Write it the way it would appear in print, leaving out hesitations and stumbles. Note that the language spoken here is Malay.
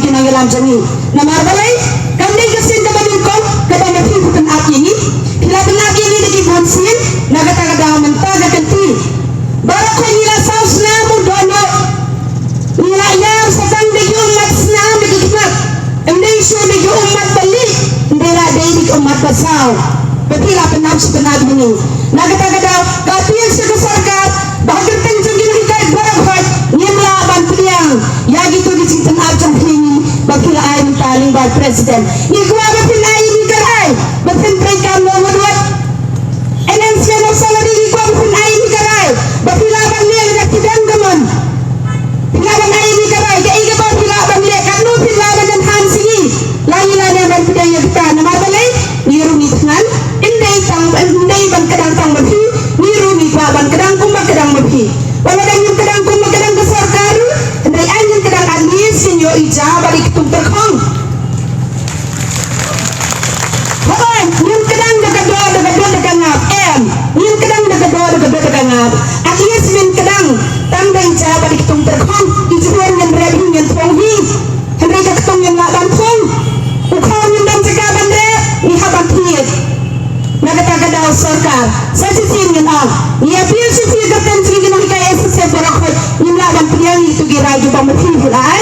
tinanggalam jami na marbalay kami kasin kabalin ko kadang nafifukan at ini hilapan lagi ini di bonsin nagatagadaw mentaga kanti barak ko nila saus na mo dono nila yam sa tanda yung mats na nagigmat hindi siya yung umat balik hindi na daily umat basaw Berhilapan nafsu penat ini. Nagatagadaw kapil sa kasarkat bahagir tenjong ginahikay barabhat nimla bantriang yagi to disitan abjang hingi bakila ay taling bar president igwa ba pinay ni karay batentray kam mo madwat enensya no salary igwa ba pinay ni karay bakila bang niya nakidang gaman pilaban ay ni karay kaiga ba pilaban niya kanu pilaban ng hansingi langila na ban pinay kita na mabalay nirunitnan Indai ban kadang tang mabi niru ni pa ban kadang kum kadang mabi wala dan yung kadang kum kadang besar karu indai anjing kadang anis sinyo ija balik tung terkong hoy yung kadang daga ngap yung kadang daga ngap alis min kadang tang dai ija balik tung terkong ijuan yang rebi yang tonghi hendai ka tong yang laban kong ukhaw yung dan sekaban de ni haban tiet nagatagadaw sarkar sa sisingin ang iapil si Figa Tensri ginahikay sa separakot yung laban priyang ito girado bang matibulay